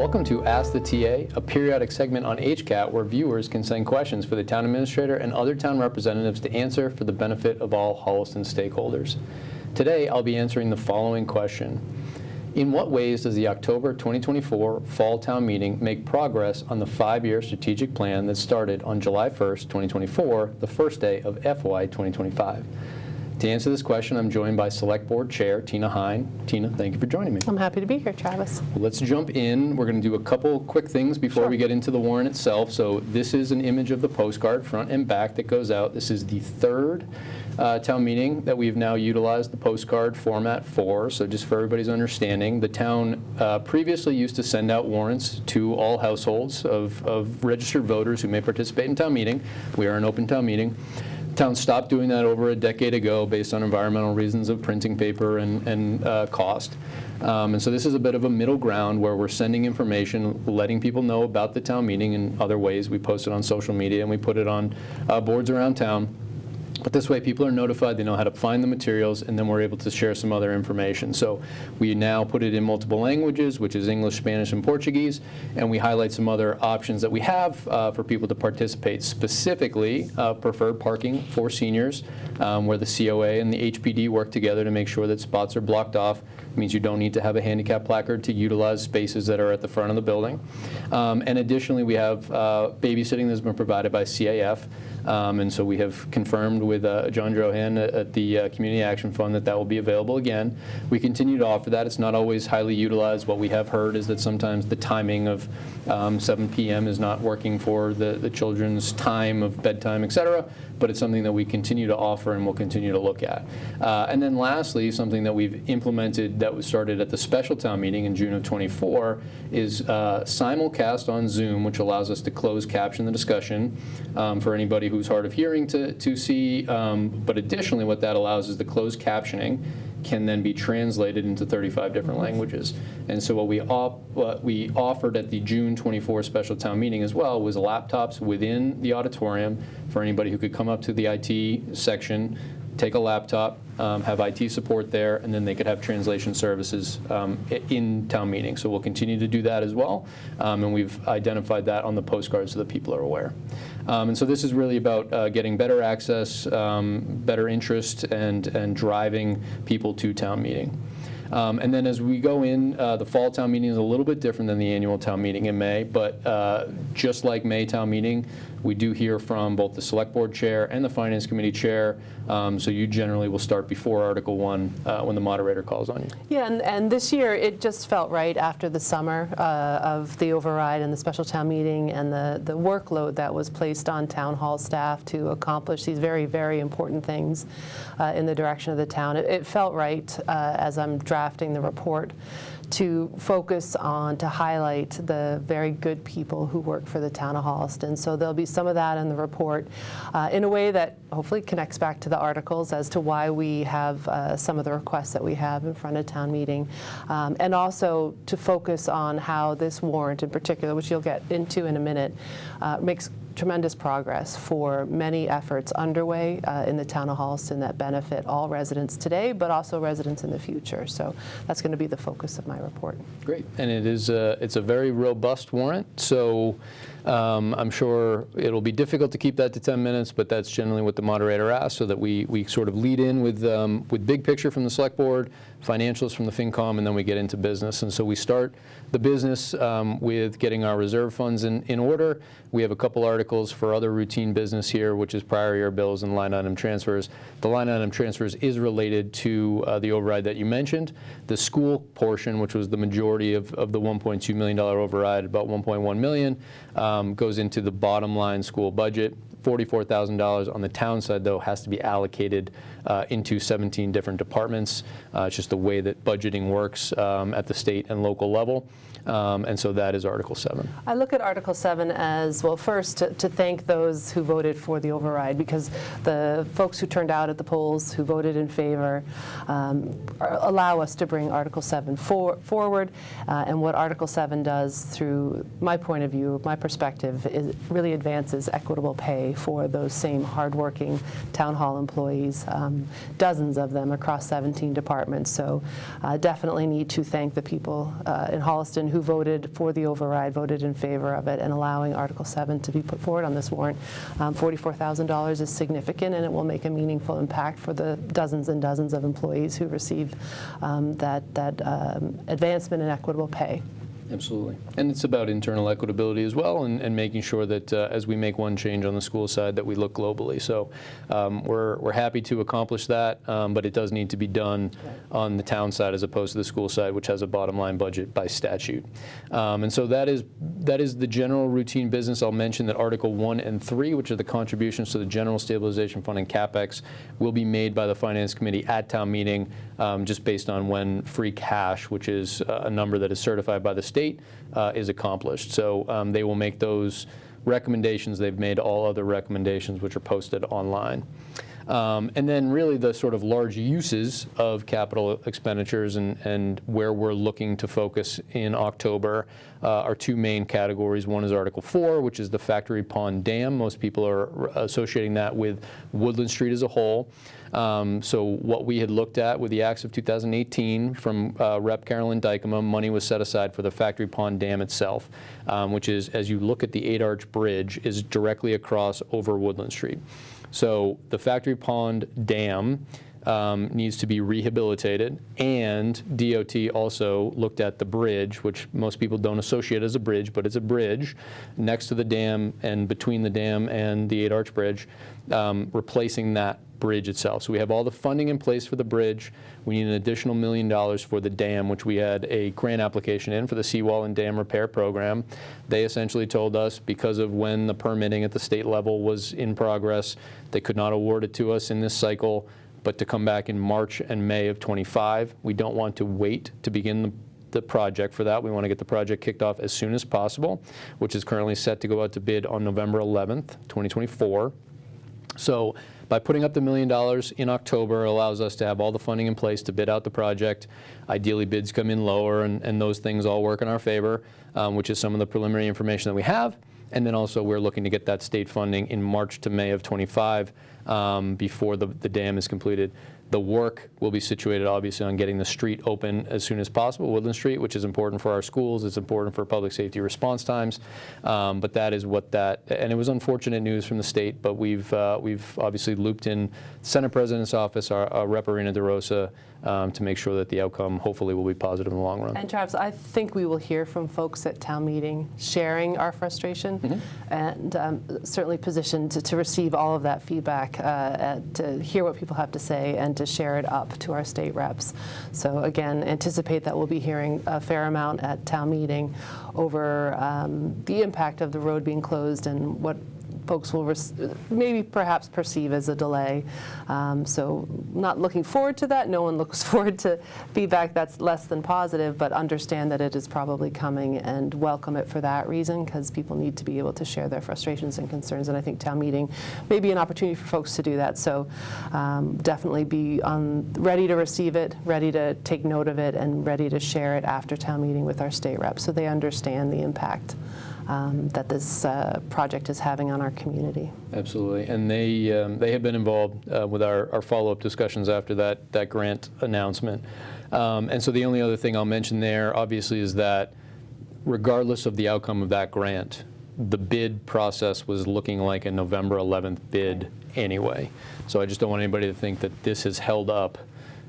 Welcome to Ask the TA, a periodic segment on HCAT where viewers can send questions for the town administrator and other town representatives to answer for the benefit of all Holliston stakeholders. Today, I'll be answering the following question. In what ways does the October 2024 Fall Town Meeting make progress on the 5-year strategic plan that started on July 1st, 2024, the first day of FY 2025? To answer this question, I'm joined by Select Board Chair Tina Hein. Tina, thank you for joining me. I'm happy to be here, Travis. Well, let's jump in. We're going to do a couple quick things before we get into the warrant itself. So this is an image of the postcard, front and back, that goes out. This is the third town meeting that we've now utilized the postcard format for. So just for everybody's understanding, the town previously used to send out warrants to all households of registered voters who may participate in town meeting. We are an open town meeting. Town stopped doing that over a decade ago based on environmental reasons of printing paper and cost. And so this is a bit of a middle ground where we're sending information, letting people know about the town meeting in other ways. We post it on social media and we put it on boards around town. But this way people are notified, they know how to find the materials, and then we're able to share some other information. So we now put it in multiple languages, which is English, Spanish, and Portuguese, and we highlight some other options that we have for people to participate, specifically preferred parking for seniors, where the COA and the HPD work together to make sure that spots are blocked off. It means you don't need to have a handicap placard to utilize spaces that are at the front of the building. And additionally, we have babysitting that's been provided by CAF. And so we have confirmed with John Drohan at the Community Action Fund that will be available again. We continue to offer that. It's not always highly utilized. What we have heard is that sometimes the timing of 7 p.m. is not working for the children's time of bedtime, et cetera, but it's something that we continue to offer and will continue to look at. And then lastly, something that we've implemented that was started at the special town meeting in June of 24 is simulcast on Zoom, which allows us to close caption the discussion for anybody who's hard of hearing to see. But additionally, what that allows is the closed captioning can then be translated into 35 different languages. And so what we offered at the June 24 special town meeting as well was laptops within the auditorium for anybody who could come up to the IT section, take a laptop, have IT support there, and then they could have translation services in town meeting. So we'll continue to do that as well, and we've identified that on the postcard so that people are aware. And so this is really about getting better access, better interest, and driving people to town meeting. And then as we go in, the fall town meeting is a little bit different than the annual town meeting in May, but just like May town meeting, we do hear from both the Select Board Chair and the Finance Committee Chair, so you generally will start before Article 1 when the moderator calls on you. Yeah, and this year it just felt right after the summer of the override and the special town meeting and the workload that was placed on town hall staff to accomplish these very, very important things in the direction of the town. It felt right as I'm drafting the report to focus on, to highlight the very good people who work for the town of Holliston. So there'll be some of that in the report in a way that hopefully connects back to the articles as to why we have some of the requests that we have in front of town meeting. And also to focus on how this warrant in particular, which you'll get into in a minute, makes tremendous progress for many efforts underway in the town of Holliston that benefit all residents today, but also residents in the future. So that's going to be the focus of my report. Great, and it's a very robust warrant. So I'm sure it'll be difficult to keep that to 10 minutes, but that's generally what the moderator asks, so that we sort of lead in with big picture from the Select Board, financials from the FinCom, and then we get into business. And so we start the business with getting our reserve funds in order. We have a couple articles for other routine business here, which is prior year bills and line item transfers. The line item transfers is related to the override that you mentioned. The school portion, which was the majority of the $1.2 million override, about $1.1 million, goes into the bottom line school budget. $44,000 on the town side, though, has to be allocated into 17 different departments. It's just the way that budgeting works at the state and local level. And so that is Article 7. I look at Article 7 as, well, first to thank those who voted for the override, because the folks who turned out at the polls, who voted in favor, allow us to bring Article 7 forward. And what Article 7 does, through my point of view, my perspective, is really advances equitable pay for those same hardworking town hall employees dozens of them across 17 departments. So definitely need to thank the people in Holliston who voted for the override, voted in favor of it, and allowing Article 7 to be put forward on this warrant. $44,000 is significant, and it will make a meaningful impact for the dozens and dozens of employees who receive that advancement in equitable pay. Absolutely. And it's about internal equitability as well, and making sure that as we make one change on the school side that we look globally. So we're happy to accomplish that, but it does need to be done on the town side as opposed to the school side, which has a bottom line budget by statute. And so that is the general routine business. I'll mention that Article 1 and 3, which are the contributions to the General Stabilization Fund and CapEx, will be made by the Finance Committee at town meeting, just based on when free cash, which is a number that is certified by the state, is accomplished. So they will make those recommendations. They've made all other recommendations, which are posted online. And then really the sort of large uses of capital expenditures and where we're looking to focus in October are two main categories. One is Article 4, which is the Factory Pond Dam. Most people are associating that with Woodland Street as a whole. So what we had looked at with the acts of 2018 from Rep. Carolyn Dykema, money was set aside for the Factory Pond Dam itself, which is, as you look at the 8-arch bridge, is directly across over Woodland Street. So the Factory Pond Dam needs to be rehabilitated, and DOT also looked at the bridge, which most people don't associate as a bridge, but it's a bridge next to the dam and between the dam and the 8-arch bridge, replacing that bridge itself. So we have all the funding in place for the bridge. We need an additional $1 million for the dam, which we had a grant application in for the seawall and dam repair program. They essentially told us, because of when the permitting at the state level was in progress, they could not award it to us in this cycle, but to come back in March and May of '25. We don't want to wait to begin the project for that. We want to get the project kicked off as soon as possible, which is currently set to go out to bid on November 11th, 2024. So by putting up the $1 million in October, it allows us to have all the funding in place to bid out the project. Ideally, bids come in lower, and those things all work in our favor, which is some of the preliminary information that we have. And then also we're looking to get that state funding in March to May of '25 before the dam is completed. The work will be situated, obviously, on getting the street open as soon as possible, Woodland Street, which is important for our schools. It's important for public safety response times. But that is what that, and it was unfortunate news from the state, but we've obviously looped in Senate President's office, our Rep. Irina DeRosa, to make sure that the outcome hopefully will be positive in the long run. And Travis, I think we will hear from folks at town meeting sharing our frustration, and certainly positioned to receive all of that feedback, to hear what people have to say, and to share it up to our state reps. So again, anticipate that we'll be hearing a fair amount at town meeting over the impact of the road being closed and what folks will maybe perhaps perceive as a delay. So not looking forward to that. No one looks forward to feedback that's less than positive, but understand that it is probably coming and welcome it for that reason, because people need to be able to share their frustrations and concerns. And I think town meeting may be an opportunity for folks to do that. So definitely be ready to receive it, ready to take note of it, and ready to share it after town meeting with our state reps so they understand the impact that this project is having on our community. Absolutely, and they have been involved with our follow-up discussions after that grant announcement. And so the only other thing I'll mention there, obviously, is that regardless of the outcome of that grant, the bid process was looking like a November 11th bid anyway. So I just don't want anybody to think that this has held up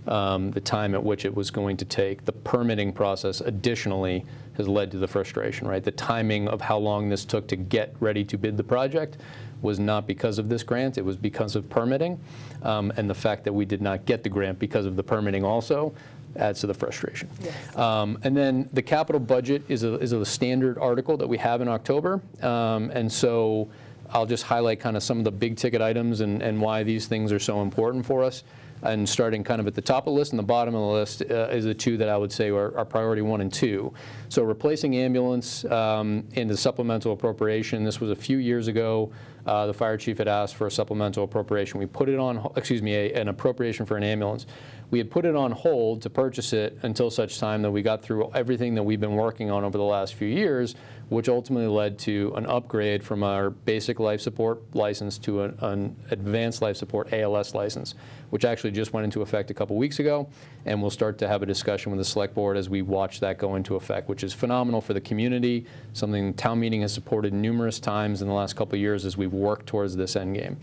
the time at which it was going to take. The permitting process additionally has led to the frustration, right? The timing of how long this took to get ready to bid the project was not because of this grant, it was because of permitting. And the fact that we did not get the grant because of the permitting also adds to the frustration. Yes. And then the capital budget is a standard article that we have in October. And so I'll just highlight kind of some of the big ticket items and why these things are so important for us. And starting kind of at the top of the list and the bottom of the list is the two that I would say are priority 1 and 2. So replacing ambulance in the supplemental appropriation. This was a few years ago. The fire chief had asked for a supplemental appropriation. We put it on, an appropriation for an ambulance. We had put it on hold to purchase it until such time that we got through everything that we've been working on over the last few years, which ultimately led to an upgrade from our basic life support license to an advanced life support ALS license, which actually just went into effect a couple weeks ago, and we'll start to have a discussion with the select board as we watch that go into effect, which is phenomenal for the community, something town meeting has supported numerous times in the last couple of years as we've worked towards this end game.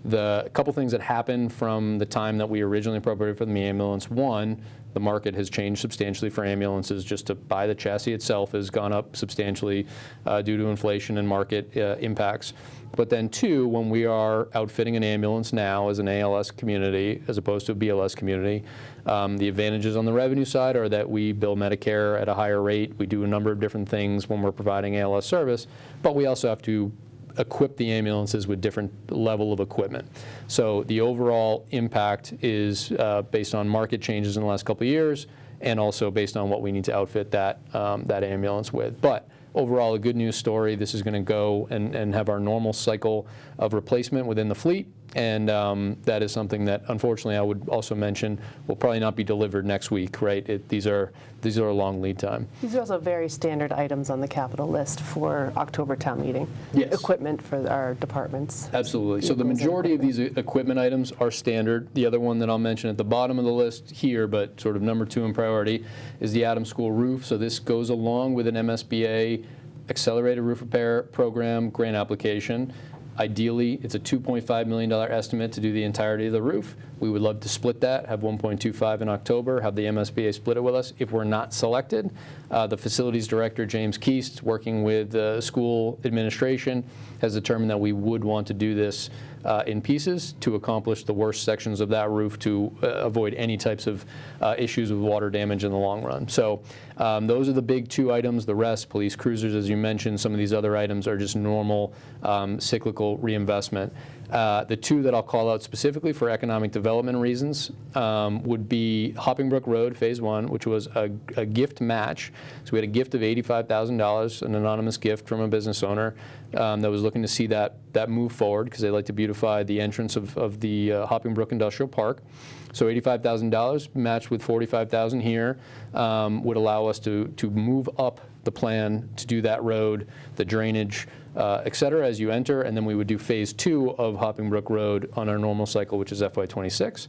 The couple things that happened from the time that we originally appropriated for the ambulance: one, the market has changed substantially for ambulances. Just to buy the chassis itself has gone up substantially due to inflation and market impacts. But then two, when we are outfitting an ambulance now as an ALS community as opposed to a BLS community, the advantages on the revenue side are that we bill Medicare at a higher rate. We do a number of different things when we're providing ALS service, but we also have to equip the ambulances with different level of equipment. So the overall impact is based on market changes in the last couple of years, and also based on what we need to outfit that ambulance with. But overall, a good news story. This is going to go and have our normal cycle of replacement within the fleet, and that is something that, unfortunately, I would also mention will probably not be delivered next week. Right? These are a long lead time. These are also very standard items on the capital list for October town meeting. Yes. Equipment for our departments. Absolutely. So the majority of these equipment items are standard. The other one that I'll mention at the bottom of the list here, but sort of number 2 in priority, is the Adams School roof. So this goes along with an MSBA accelerated roof repair program grant application. Ideally, it's a $2.5 million estimate to do the entirety of the roof. We would love to split that, have 1.25 in October, have the MSBA split it with us. If we're not selected, the facilities director, James Keast, working with the school administration, has determined that we would want to do this in pieces to accomplish the worst sections of that roof to avoid any types of issues with water damage in the long run. So those are the big 2 items. The rest, police cruisers, as you mentioned, some of these other items are just normal cyclical reinvestment. The 2 that I'll call out specifically for economic development reasons would be Hopping Brook Road Phase 1, which was a gift match. So we had a gift of $85,000, an anonymous gift from a business owner that was looking to see that move forward because they like to beautify the entrance of the Hopping Brook Industrial Park. So $85,000 matched with $45,000 here would allow us to move up the plan to do that road, the drainage, et cetera, as you enter, and then we would do Phase 2 of Hopping Brook Road on our normal cycle, which is FY26.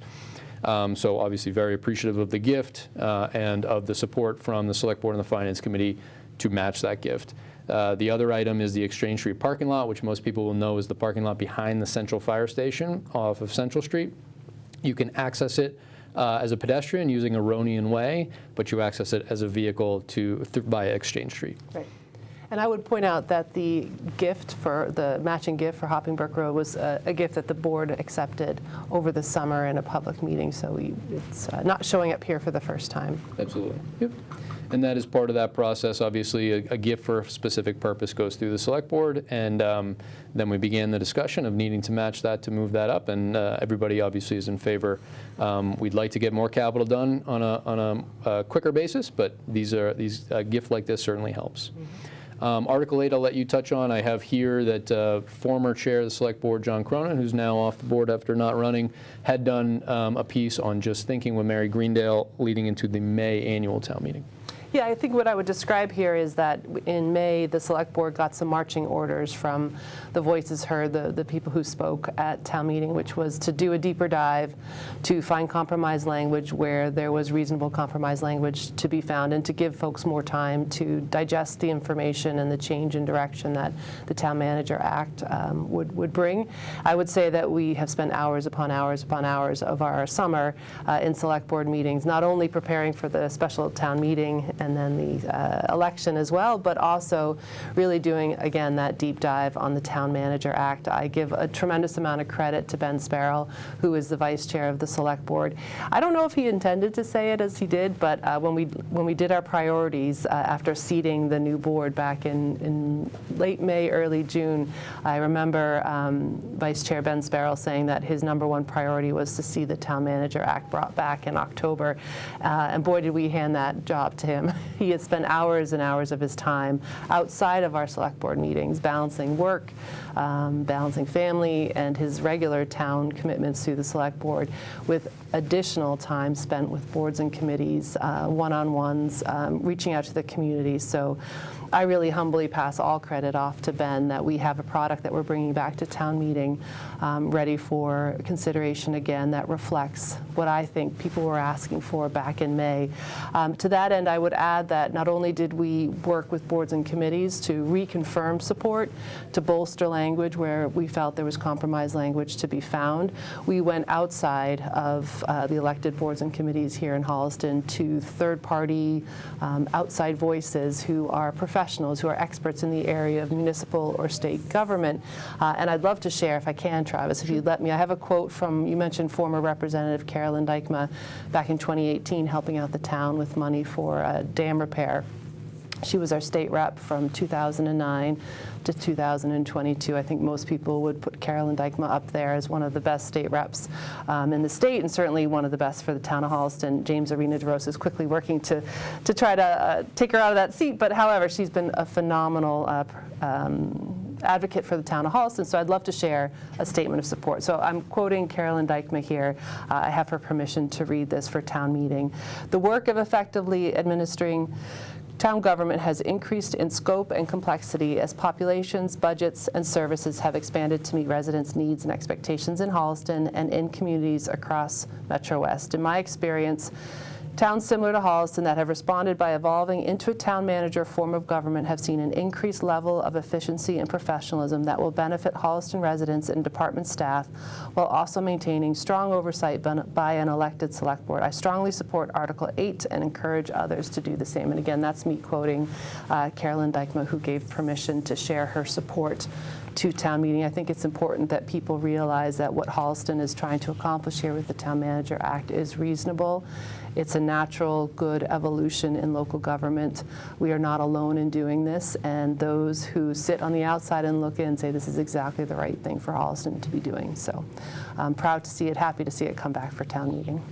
So obviously very appreciative of the gift and of the support from the Select Board and the Finance Committee to match that gift. The other item is the Exchange Street parking lot, which most people will know is the parking lot behind the Central Fire Station off of Central Street. You can access it as a pedestrian using Aronian Way, but you access it as a vehicle by Exchange Street. Right. And I would point out that the matching gift for Hopping Brook Road was a gift that the board accepted over the summer in a public meeting, so it's not showing up here for the first time. Absolutely. Yep. And that is part of that process. Obviously, a gift for a specific purpose goes through the Select Board, and then we began the discussion of needing to match that to move that up, and everybody obviously is in favor. We'd like to get more capital done on a quicker basis, but a gift like this certainly helps. Article 8 I'll let you touch on. I have here that former chair of the Select Board, John Cronin, who's now off the board after not running, had done a piece on just thinking with Mary Greendale leading into the May annual town meeting. Yeah, I think what I would describe here is that in May, the Select Board got some marching orders from the voices heard, the people who spoke at town meeting, which was to do a deeper dive, to find compromise language where there was reasonable compromise language to be found, and to give folks more time to digest the information and the change in direction that the Town Manager Act would bring. I would say that we have spent hours upon hours upon hours of our summer in Select Board meetings, not only preparing for the special town meeting and then the election as well, but also really doing, again, that deep dive on the Town Manager Act. I give a tremendous amount of credit to Ben Sparrow, who is the Vice Chair of the Select Board. I don't know if he intended to say it as he did, but when we did our priorities after seating the new board back in late May, early June, I remember Vice Chair Ben Sparrow saying that his #1 priority was to see the Town Manager Act brought back in October, and boy, did we hand that job to him. He has spent hours and hours of his time outside of our select board meetings, balancing work, balancing family, and his regular town commitments to the select board with additional time spent with boards and committees, one-on-ones, reaching out to the community. So I really humbly pass all credit off to Ben that we have a product that we're bringing back to town meeting, ready for consideration again, that reflects what I think people were asking for back in May. To that end, I would add that not only did we work with boards and committees to reconfirm support, to bolster language where we felt there was compromise language to be found, we went outside of the elected boards and committees here in Holliston to third-party outside voices who are professionals, who are experts in the area of municipal or state government. And I'd love to share, if I can, Travis, if you'd let me. I have a quote from, you mentioned former Representative Carolyn Dykema back in 2018 helping out the town with money for a dam repair. She was our state rep from 2009 to 2022. I think most people would put Carolyn Dykema up there as one of the best state reps in the state, and certainly one of the best for the town of Holliston. James Arena DeRosa is quickly working to try to take her out of that seat, but however, she's been a phenomenal advocate for the town of Holliston, so I'd love to share a statement of support. So I'm quoting Carolyn Dykema here. I have her permission to read this for town meeting. The work of effectively administering town government has increased in scope and complexity as populations, budgets, and services have expanded to meet residents' needs and expectations in Holliston and in communities across Metro West. In my experience, towns similar to Holliston that have responded by evolving into a town manager form of government have seen an increased level of efficiency and professionalism that will benefit Holliston residents and department staff while also maintaining strong oversight by an elected select board. I strongly support Article 8 and encourage others to do the same. And again, that's me quoting Carolyn Dykema, who gave permission to share her support to town meeting. I think it's important that people realize that what Holliston is trying to accomplish here with the Town Manager Act is reasonable. It's a natural, good evolution in local government. We are not alone in doing this, and those who sit on the outside and look in say this is exactly the right thing for Holliston to be doing. So I'm proud to see it, happy to see it come back for town meeting.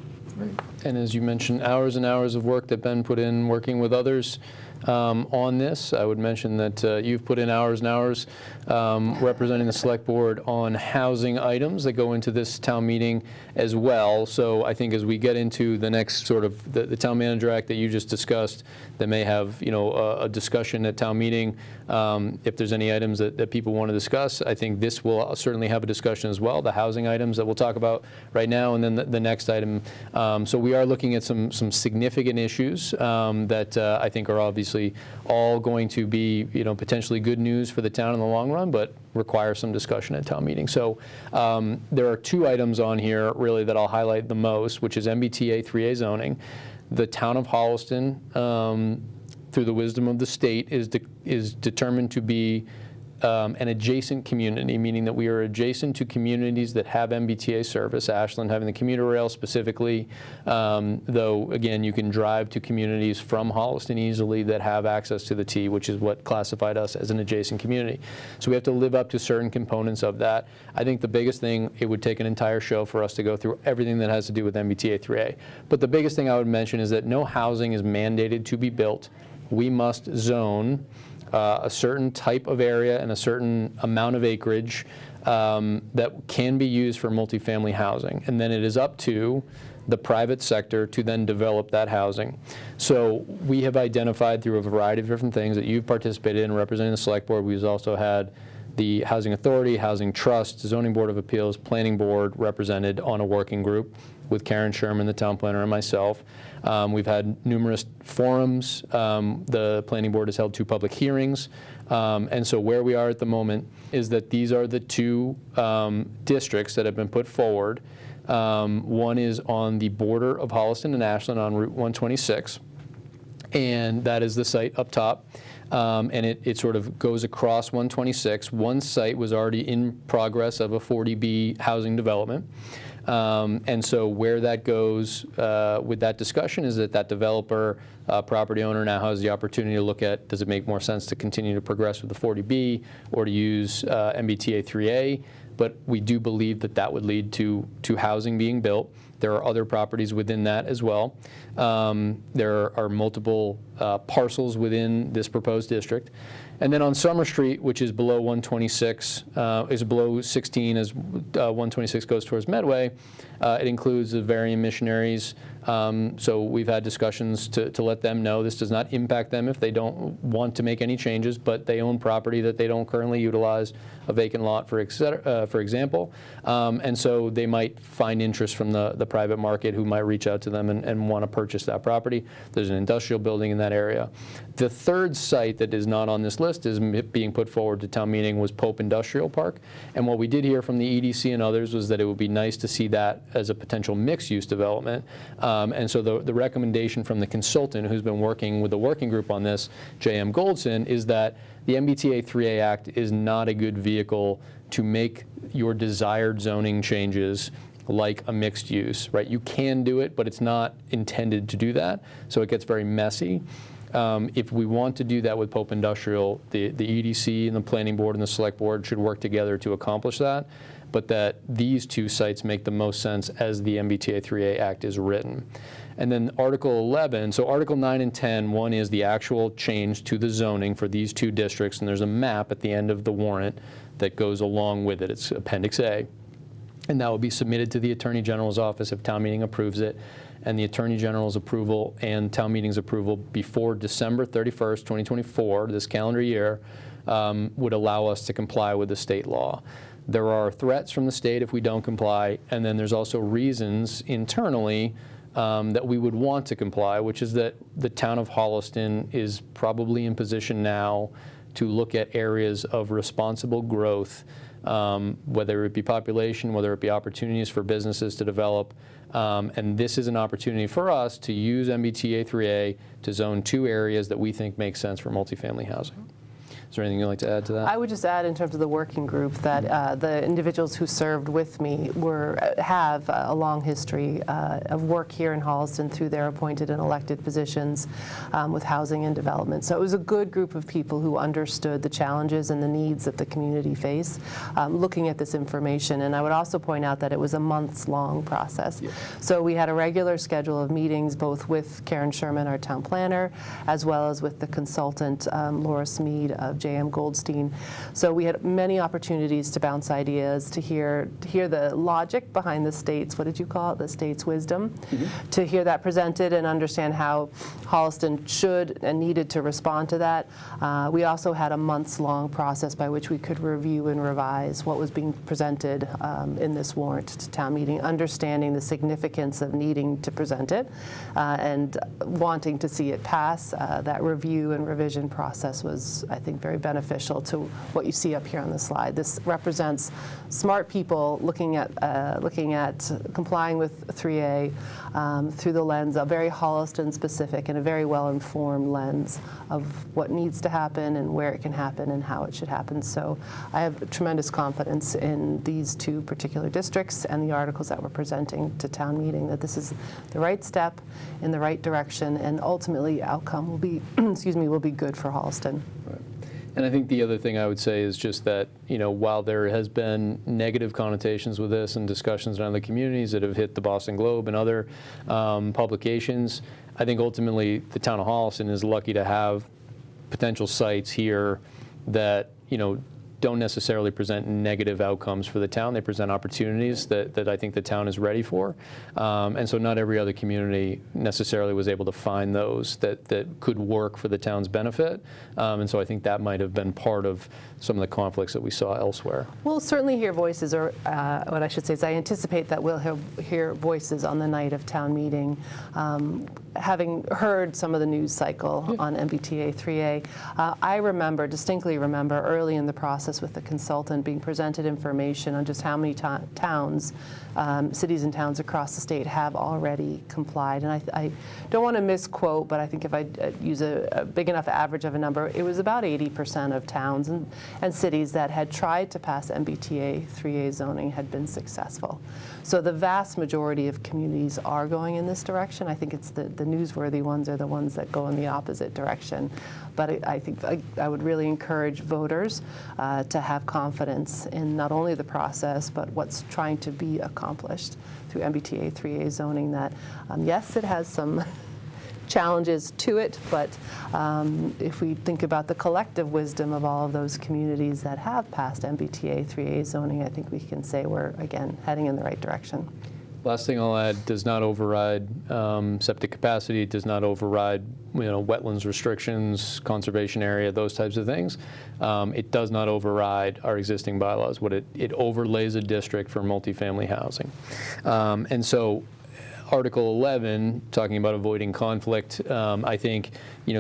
And as you mentioned, hours and hours of work that Ben put in working with others on this. I would mention that you've put in hours and hours representing the select board on housing items that go into this town meeting as well. So I think as we get into the next sort of the Town Manager Act that you just discussed, that may have a discussion at town meeting. If there's any items that people want to discuss, I think this will certainly have a discussion as well. The housing items that we'll talk about right now, and then the next item. So we are looking at some significant issues that I think are obviously all going to be potentially good news for the town in the long run, but require some discussion at town meeting. So there are two items on here really that I'll highlight the most, which is MBTA 3A zoning. The town of Holliston, through the wisdom of the state, is determined to be an adjacent community, meaning that we are adjacent to communities that have MBTA service, Ashland having the commuter rail specifically, though, again, you can drive to communities from Holliston easily that have access to the T, which is what classified us as an adjacent community. So we have to live up to certain components of that. I think the biggest thing, it would take an entire show for us to go through everything that has to do with MBTA 3A. But the biggest thing I would mention is that no housing is mandated to be built. We must zone a certain type of area and a certain amount of acreage that can be used for multifamily housing. And then it is up to the private sector to then develop that housing. So we have identified through a variety of different things that you've participated in representing the select board. We've also had the Housing Authority, Housing Trust, Zoning Board of Appeals, Planning Board represented on a working group with Karen Sherman, the town planner, and myself. We've had numerous forums. The Planning Board has held 2 public hearings. And so where we are at the moment is that these are the 2 districts that have been put forward. One is on the border of Holliston and Ashland on Route 126, and that is the site up top. And it sort of goes across 126. One site was already in progress of a 40B housing development. And so where that goes with that discussion is that developer, property owner now has the opportunity to look at, does it make more sense to continue to progress with the 40B or to use MBTA 3A? But we do believe that would lead to housing being built. There are other properties within that as well. There are multiple parcels within this proposed district. And then on Summer Street, which is below 126, is below 16 as 126 goes towards Medway, it includes the Varian Missionaries. So we've had discussions to let them know this does not impact them if they don't want to make any changes, but they own property that they don't currently utilize, a vacant lot, for example. And so they might find interest from the private market who might reach out to them and want to purchase that property. There's an industrial building in that area. The third site that is not on this list is being put forward to town meeting was Pope Industrial Park. And what we did hear from the EDC and others was that it would be nice to see that as a potential mixed-use development. And so the recommendation from the consultant who's been working with the working group on this, J.M. Goldson, is that the MBTA 3A Act is not a good vehicle to make your desired zoning changes like a mixed use, right? You can do it, but it's not intended to do that, so it gets very messy. If we want to do that with Pope Industrial, the EDC and the Planning Board and the Select Board should work together to accomplish that, but that these two sites make the most sense as the MBTA 3A Act is written. And then Article 11, so Article 9 and 10, one is the actual change to the zoning for these two districts, and there's a map at the end of the warrant that goes along with it. It's Appendix A. And that will be submitted to the Attorney General's office if town meeting approves it. And the Attorney General's approval and town meeting's approval before December 31st, 2024, this calendar year, would allow us to comply with the state law. There are threats from the state if we don't comply, and then there's also reasons internally that we would want to comply, which is that the town of Holliston is probably in position now to look at areas of responsible growth, whether it be population, whether it be opportunities for businesses to develop. And this is an opportunity for us to use MBTA 3A to zone two areas that we think make sense for multifamily housing. Is there anything you'd like to add to that? I would just add in terms of the working group that the individuals who served with me have a long history of work here in Holliston through their appointed and elected positions with housing and development. So it was a good group of people who understood the challenges and the needs that the community face looking at this information. And I would also point out that it was a months-long process. Yeah. So we had a regular schedule of meetings both with Karen Sherman, our town planner, as well as with the consultant, Laura Smead of J.M. Goldstein. So we had many opportunities to bounce ideas, to hear the logic behind the state's, what did you call it, the state's wisdom, to hear that presented and understand how Holliston should and needed to respond to that. We also had a months-long process by which we could review and revise what was being presented in this warrant to town meeting, understanding the significance of needing to present it and wanting to see it pass. That review and revision process was, I think, very beneficial to what you see up here on the slide. This represents smart people looking at complying with 3A through the lens of very Holliston specific and a very well-informed lens of what needs to happen and where it can happen and how it should happen. So I have tremendous confidence in these two particular districts and the articles that we're presenting to town meeting, that this is the right step in the right direction, and ultimately outcome will be, will be good for Holliston. Right. And I think the other thing I would say is just that, while there has been negative connotations with this and discussions around the communities that have hit the Boston Globe and other publications, I think ultimately the town of Holliston is lucky to have potential sites here that, don't necessarily present negative outcomes for the town. They present opportunities that I think the town is ready for. And so not every other community necessarily was able to find those that could work for the town's benefit. And so I think that might have been part of some of the conflicts that we saw elsewhere. We'll certainly hear voices, or what I should say is I anticipate that we'll hear voices on the night of town meeting. Having heard some of the news cycle on MBTA 3A, I distinctly remember early in the process with the consultant being presented information on just how many towns, cities and towns across the state have already complied. And I don't want to misquote, but I think if I use a big enough average of a number, it was about 80% of towns and cities that had tried to pass MBTA 3A zoning had been successful. So the vast majority of communities are going in this direction. I think it's the newsworthy ones are the ones that go in the opposite direction. But I think I would really encourage voters to have confidence in not only the process, but what's trying to be accomplished through MBTA 3A zoning. That, yes, it has some challenges to it, but if we think about the collective wisdom of all of those communities that have passed MBTA 3A zoning, I think we can say we're, again, heading in the right direction. Last thing I'll add, does not override septic capacity, does not override wetlands restrictions, conservation area, those types of things. It does not override our existing bylaws. What it overlays a district for multifamily housing. And so Article 11, talking about avoiding conflict, I think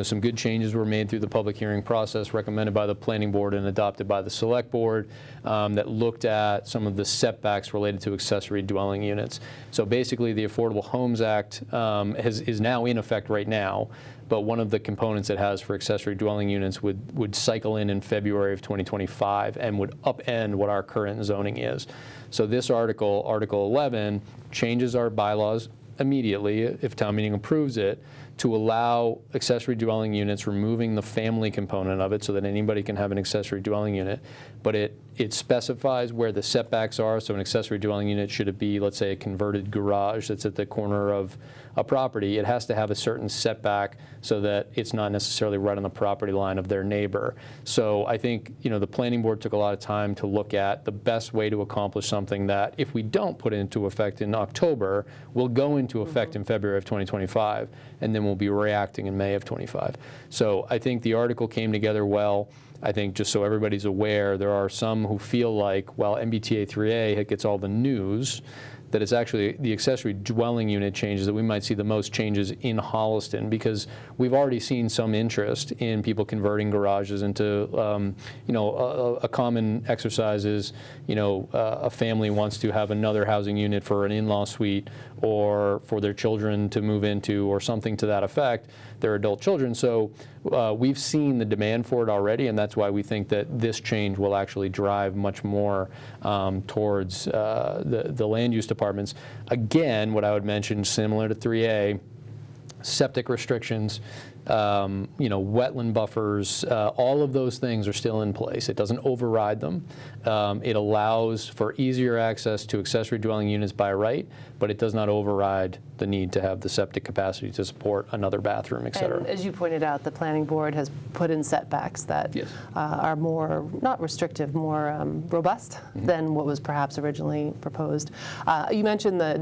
some good changes were made through the public hearing process recommended by the Planning Board and adopted by the Select Board that looked at some of the setbacks related to accessory dwelling units. So basically the Affordable Homes Act is now in effect right now, but one of the components it has for accessory dwelling units would cycle in February of 2025 and would upend what our current zoning is. So this article, Article 11, changes our bylaws immediately, if town meeting approves it, to allow accessory dwelling units, removing the family component of it so that anybody can have an accessory dwelling unit. But it specifies where the setbacks are. So an accessory dwelling unit, should it be, let's say, a converted garage that's at the corner of a property, it has to have a certain setback so that it's not necessarily right on the property line of their neighbor. So I think the Planning Board took a lot of time to look at the best way to accomplish something that, if we don't put it into effect in October, will go into effect in February of 2025, and then we'll be reacting in May of 25. So I think the article came together well. I think, just so everybody's aware, there are some who feel like, while MBTA 3A gets all the news, that it's actually the accessory dwelling unit changes that we might see the most changes in Holliston, because we've already seen some interest in people converting garages into, a common exercise is, a family wants to have another housing unit for an in-law suite or for their children to move into, or something to that effect, their adult children. So we've seen the demand for it already, and that's why we think that this change will actually drive much more towards the land use departments. Again, what I would mention, similar to 3A, septic restrictions, wetland buffers, all of those things are still in place. It doesn't override them. It allows for easier access to accessory dwelling units by right, but it does not override the need to have the septic capacity to support another bathroom, et cetera. And as you pointed out, the Planning Board has put in setbacks that are more, not restrictive, more robust than what was perhaps originally proposed. You mentioned the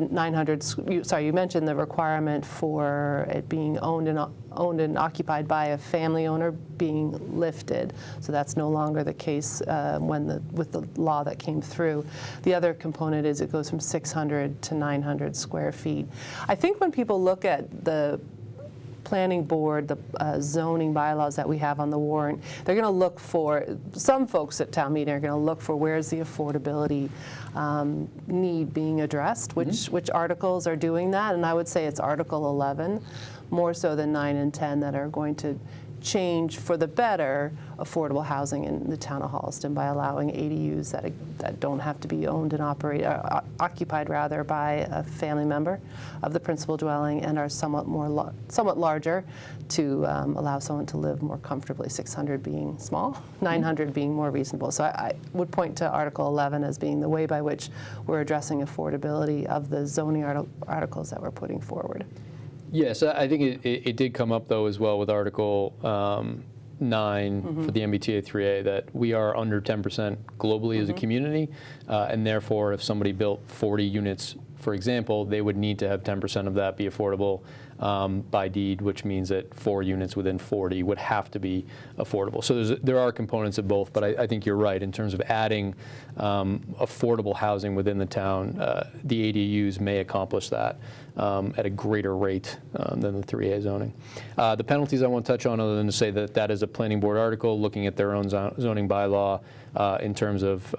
you mentioned the requirement for it being owned and occupied by a family owner being lifted. So that's no longer the case with the law that came through. The other component is it goes from 600 to 900 square feet. I think when people look at the Planning Board, the zoning bylaws that we have on the warrant, they're going to look for, some folks at town meeting are going to look for, where's the affordability need being addressed, which articles are doing that, and I would say it's Article 11, more so than 9 and 10, that are going to change for the better affordable housing in the town of Holliston by allowing ADUs that don't have to be owned and occupied rather by a family member of the principal dwelling, and are somewhat larger to allow someone to live more comfortably. 600 being small, 900 being more reasonable. So I would point to Article 11 as being the way by which we're addressing affordability of the zoning articles that we're putting forward. Yes, I think it did come up, though, as well with Article 9 for the MBTA 3A, that we are under 10% globally as a community, and therefore if somebody built 40 units, for example, they would need to have 10% of that be affordable by deed, which means that 4 units within 40 would have to be affordable. So there are components of both, but I think you're right in terms of adding affordable housing within the town. The ADUs may accomplish that at a greater rate than the 3A zoning. The penalties I won't touch on, other than to say that that is a Planning Board article looking at their own zoning bylaw in terms of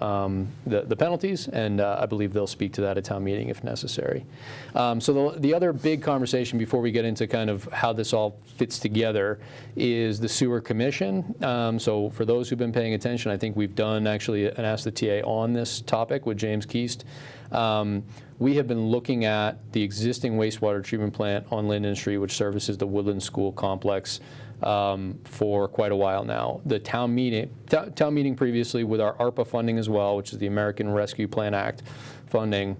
the penalties, and I believe they'll speak to that at town meeting if necessary. So the other big conversation before we get into kind of how this all fits together is the Sewer Commission. So for those who've been paying attention, I think we've done actually an Ask the TA on this topic with James Keast. We have been looking at the existing wastewater treatment plant on Linden Street, which services the Woodland School complex, for quite a while now. The town meeting previously with our ARPA funding as well, which is the American Rescue Plan Act funding,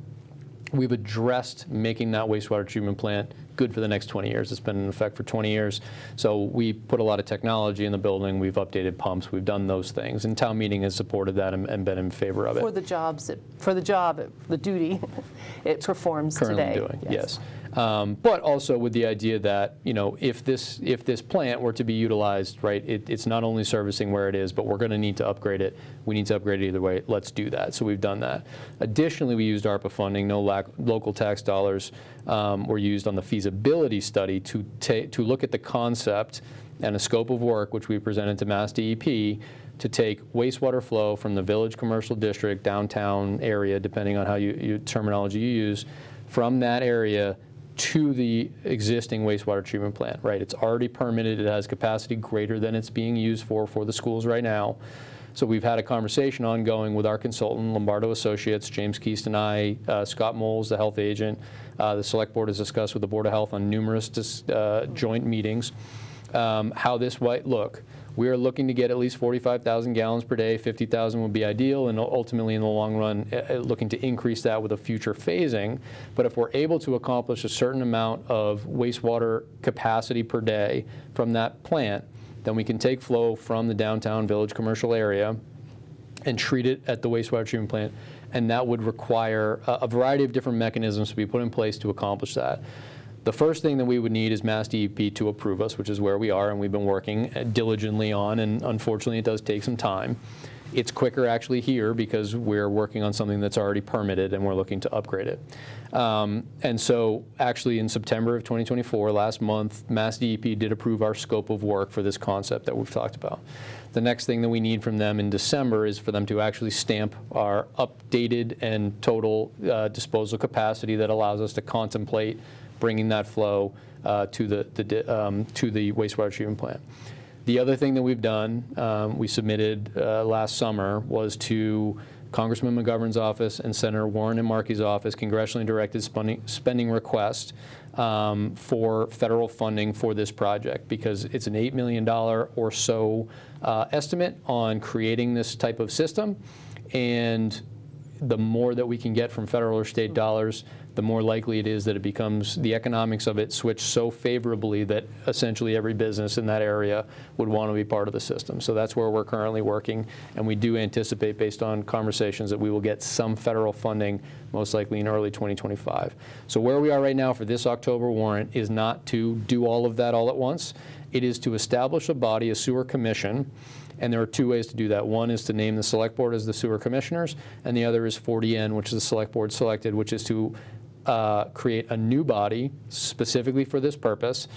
we've addressed making that wastewater treatment plant good for the next 20 years. It's been in effect for 20 years. So we put a lot of technology in the building. We've updated pumps. We've done those things. And town meeting has supported that and been in favor of it. For the duty it performs currently today. Doing, yes. But also with the idea that, if this plant were to be utilized, right, it's not only servicing where it is, but we're going to need to upgrade it. We need to upgrade it either way. Let's do that. So we've done that. Additionally, we used ARPA funding. No local tax dollars were used on the feasibility study to look at the concept and a scope of work, which we presented to Mass DEP, to take wastewater flow from the village commercial district, downtown area, depending on how you terminology you use, from that area to the existing wastewater treatment plant, right? It's already permitted. It has capacity greater than it's being used for the schools right now. So we've had a conversation ongoing with our consultant, Lombardo Associates, James Keast and I, Scott Moles, the health agent. The select board has discussed with the Board of Health on numerous joint meetings how this might look. We are looking to get at least 45,000 gallons per day. 50,000 would be ideal, and ultimately in the long run, looking to increase that with a future phasing. But if we're able to accomplish a certain amount of wastewater capacity per day from that plant, then we can take flow from the downtown village commercial area and treat it at the wastewater treatment plant. And that would require a variety of different mechanisms to be put in place to accomplish that. The first thing that we would need is Mass DEP to approve us, which is where we are, and we've been working diligently on, and unfortunately it does take some time. It's quicker actually here because we're working on something that's already permitted and we're looking to upgrade it. And so actually in September of 2024, last month, Mass DEP did approve our scope of work for this concept that we've talked about. The next thing that we need from them in December is for them to actually stamp our updated and total disposal capacity that allows us to contemplate bringing that flow to the wastewater treatment plant. The other thing that we've done, we submitted last summer, was to Congressman McGovern's office and Senator Warren and Markey's office congressionally directed spending request for federal funding for this project, because it's an $8 million or so estimate on creating this type of system, and the more that we can get from federal or state dollars, the more likely it is that it becomes, the economics of it switch so favorably that essentially every business in that area would want to be part of the system. So that's where we're currently working, and we do anticipate, based on conversations, that we will get some federal funding, most likely in early 2025. So where we are right now for this October warrant is not to do all of that all at once. It is to establish a body, a sewer commission. And there are two ways to do that. One is to name the select board as the sewer commissioners, and the other is 40N, which is the select board selected, which is to create a new body specifically for this purpose.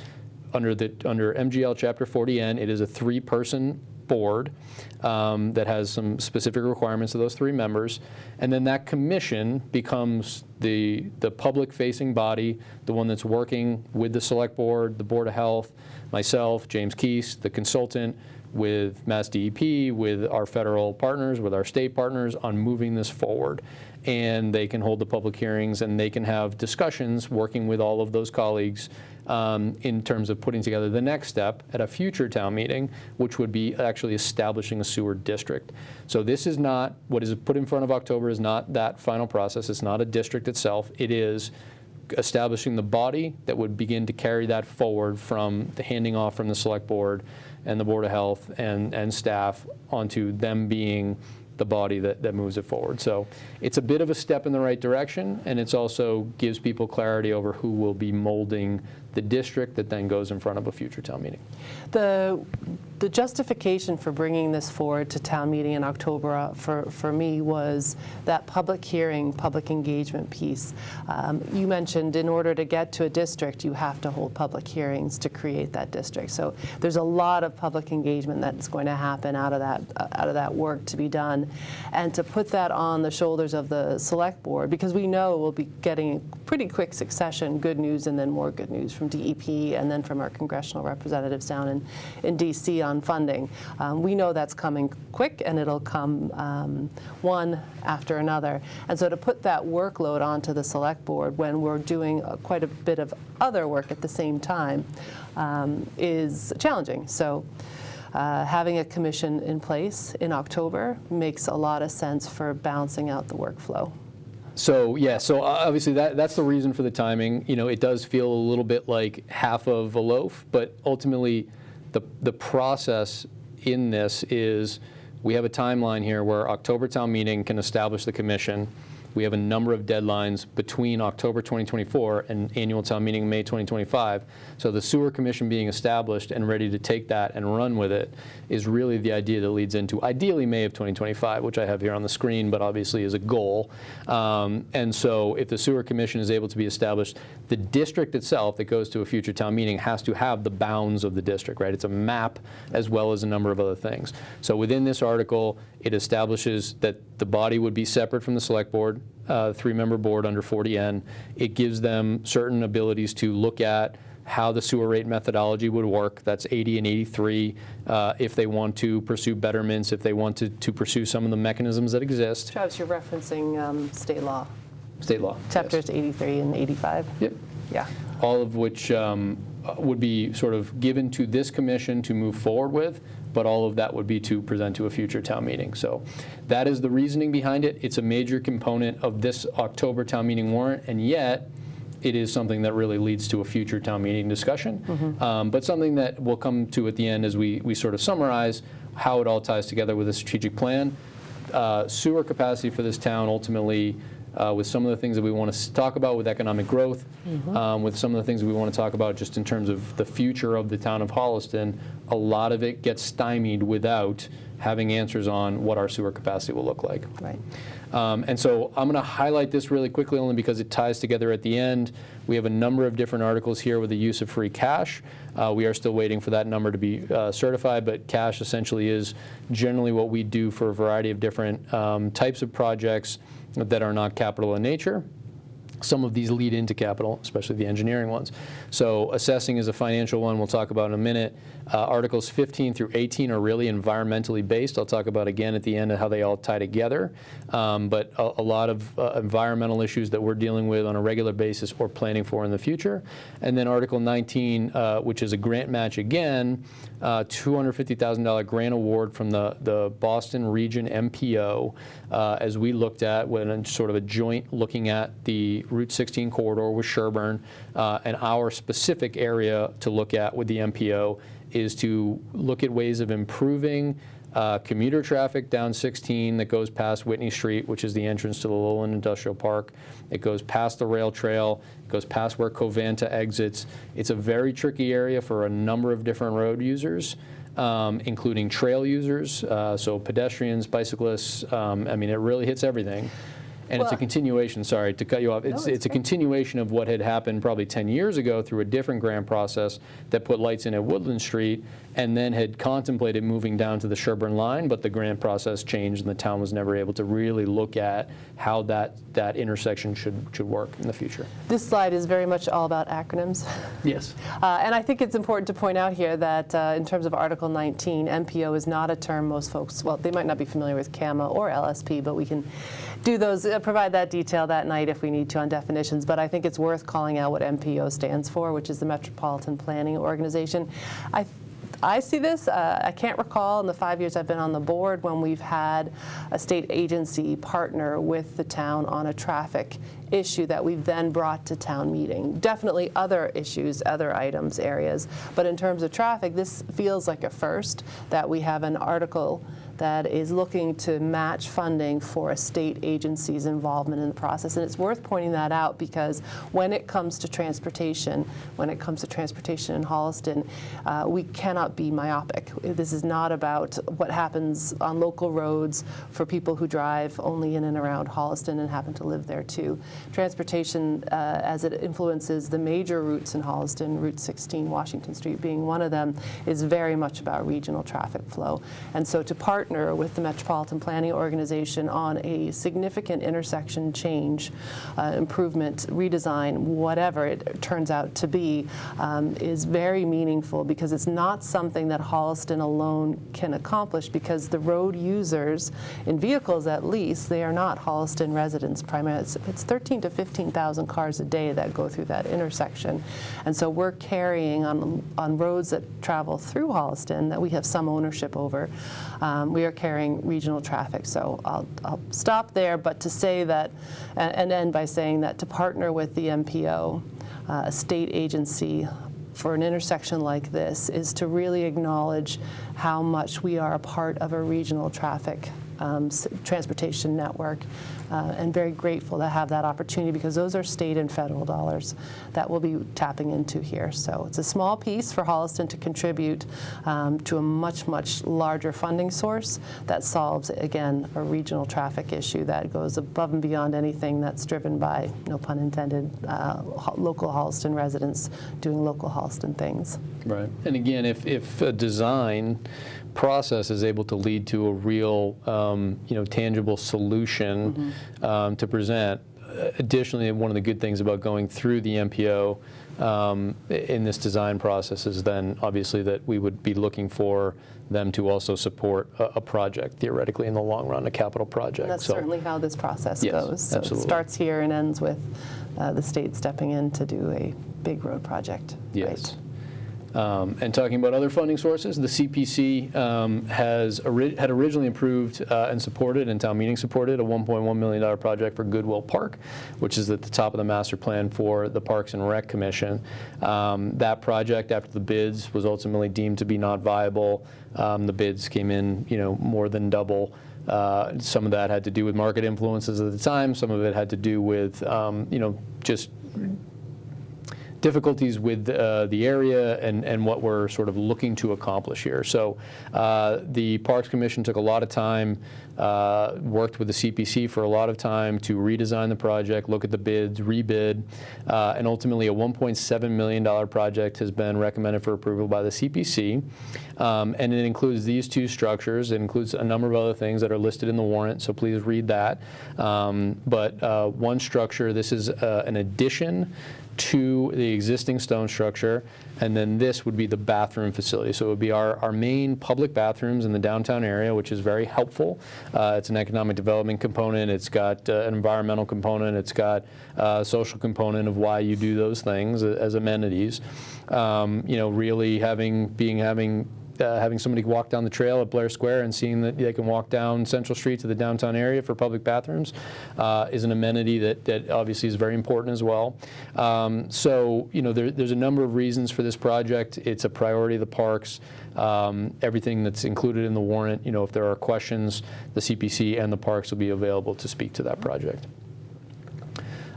Under MGL Chapter 40N, it is a 3-person board that has some specific requirements of those 3 members, and then that commission becomes the public-facing body, the one that's working with the select board, the Board of Health, myself, James Keast, the consultant, with Mass DEP, with our federal partners, with our state partners on moving this forward. And they can hold the public hearings and they can have discussions working with all of those colleagues in terms of putting together the next step at a future town meeting, which would be actually establishing a sewer district. So this is not, what is put in front of October is not that final process. It's not a district itself. It is establishing the body that would begin to carry that forward from the handing off from the select board and the Board of Health and staff onto them being the body that moves it forward. So it's a bit of a step in the right direction, and it's also gives people clarity over who will be molding the district that then goes in front of a future town meeting. The justification for bringing this forward to town meeting in October for me was that public hearing, public engagement piece. You mentioned in order to get to a district, you have to hold public hearings to create that district. So there's a lot of public engagement that's going to happen out of that work to be done, and to put that on the shoulders of the select board, because we know we'll be getting pretty quick succession, good news and then more good news from DEP and then from our congressional representatives down in DC on funding. We know that's coming quick, and it'll come one after another. And so to put that workload onto the select board when we're doing quite a bit of other work at the same time is challenging. So having a commission in place in October makes a lot of sense for balancing out the workflow. So yeah, so obviously that's the reason for the timing. You know, it does feel a little bit like half of a loaf, but ultimately the process in this is we have a timeline here where October town meeting can establish the commission. We have a number of deadlines between October 2024 and annual town meeting May 2025. So the sewer commission being established and ready to take that and run with it is really the idea that leads into ideally May of 2025, which I have here on the screen, but obviously is a goal. And so if the sewer commission is able to be established, the district itself that goes to a future town meeting has to have the bounds of the district, right? It's a map as well as a number of other things. So within this article, it establishes that the body would be separate from the select board, three-member board under 40N. It gives them certain abilities to look at how the sewer rate methodology would work. That's 80 and 83. If they want to pursue betterments, if they want to pursue some of the mechanisms that exist. Travis, you're referencing state law. State law. Chapters yes. 83 and 85? Yep. Yeah. All of which would be sort of given to this commission to move forward with, but all of that would be to present to a future town meeting. So that is the reasoning behind it. It's a major component of this October town meeting warrant, and yet it is something that really leads to a future town meeting discussion, but something that we'll come to at the end as we sort of summarize how it all ties together with a strategic plan. Sewer capacity for this town ultimately, with some of the things that we want to talk about with economic growth, with some of the things that we want to talk about just in terms of the future of the town of Holliston, a lot of it gets stymied without having answers on what our sewer capacity will look like. Right. And so I'm going to highlight this really quickly only because it ties together at the end. We have a number of different articles here with the use of free cash. We are still waiting for that number to be certified, but cash essentially is generally what we do for a variety of different types of projects that are not capital in nature. Some of these lead into capital, especially the engineering ones. So assessing is a financial one we'll talk about in a minute. Articles 15 through 18 are really environmentally based. I'll talk about again at the end of how they all tie together. But a lot of environmental issues that we're dealing with on a regular basis or planning for in the future. And then Article 19, which is a grant match again, $250,000 grant award from the Boston Region MPO as we looked at when sort of a joint looking at the Route 16 corridor with Sherburne, and our specific area to look at with the MPO is to look at ways of improving commuter traffic down 16 that goes past Whitney Street, which is the entrance to the Lowland Industrial Park. It goes past the rail trail, it goes past where Covanta exits. It's a very tricky area for a number of different road users, including trail users, so pedestrians, bicyclists. I mean, it really hits everything. And it's a continuation, sorry to cut you off, it's a continuation of what had happened probably 10 years ago through a different grant process that put lights in at Woodland Street and then had contemplated moving down to the Sherburne line, but the grant process changed and the town was never able to really look at how that intersection should work in the future. This slide is very much all about acronyms. Yes. And I think it's important to point out here that in terms of Article 19, MPO is not a term most folks, well, they might not be familiar with CAMA or LSP, but we can do those, provide that detail that night if we need to on definitions. But I think it's worth calling out what MPO stands for, which is the Metropolitan Planning Organization. I see this, I can't recall in the 5 years I've been on the board when we've had a state agency partner with the town on a traffic issue that we've then brought to town meeting. Definitely other issues, other items, areas, but in terms of traffic, this feels like a first that we have an article that is looking to match funding for a state agency's involvement in the process. And it's worth pointing that out because when it comes to transportation, in Holliston, we cannot be myopic. This is not about what happens on local roads for people who drive only in and around Holliston and happen to live there too. Transportation, as it influences the major routes in Holliston, Route 16, Washington Street being one of them, is very much about regional traffic flow. And so to part partner with the Metropolitan Planning Organization on a significant intersection change, improvement, redesign, whatever it turns out to be, is very meaningful, because it's not something that Holliston alone can accomplish, because the road users, in vehicles at least, they are not Holliston residents primarily. It's 13 to 15,000 cars a day that go through that intersection. And so we're carrying on roads that travel through Holliston that we have some ownership over, we are carrying regional traffic. So I'll stop there, but to say that, and end by saying that to partner with the MPO, a state agency, for an intersection like this is to really acknowledge how much we are a part of a regional traffic transportation network, and very grateful to have that opportunity, because those are state and federal dollars that we'll be tapping into here. So it's a small piece for Holliston to contribute to a much, much larger funding source that solves, again, a regional traffic issue that goes above and beyond anything that's driven by, no pun intended, local Holliston residents doing local Holliston things. Right. And again, if a design process is able to lead to a real, tangible solution to present. Additionally, one of the good things about going through the MPO in this design process is then obviously that we would be looking for them to also support a project, theoretically, in the long run, a capital project. And that's certainly how this process goes. So absolutely. It starts here and ends with the state stepping in to do a big road project. Yes. Right. And talking about other funding sources, the CPC had originally approved and supported, and town meeting supported, a $1.1 million project for Goodwill Park, which is at the top of the master plan for the Parks and Rec Commission. That project, after the bids, was ultimately deemed to be not viable. The bids came in, more than double. Some of that had to do with market influences at the time. Some of it had to do with, just difficulties with the area and what we're sort of looking to accomplish here. So the Parks Commission took a lot of time, worked with the CPC for a lot of time to redesign the project, look at the bids, rebid, and ultimately a $1.7 million project has been recommended for approval by the CPC. And it includes these two structures. It includes a number of other things that are listed in the warrant, so please read that. But one structure, this is an addition to the existing stone structure, and then this would be the bathroom facility. So it would be our main public bathrooms in the downtown area, which is very helpful. It's an economic development component, it's got an environmental component, it's got a social component of why you do those things as amenities. Really having somebody walk down the trail at Blair Square and seeing that they can walk down Central Street to the downtown area for public bathrooms is an amenity that obviously is very important as well. There's a number of reasons for this project. It's a priority of the parks. Everything that's included in the warrant, if there are questions, the CPC and the parks will be available to speak to that project.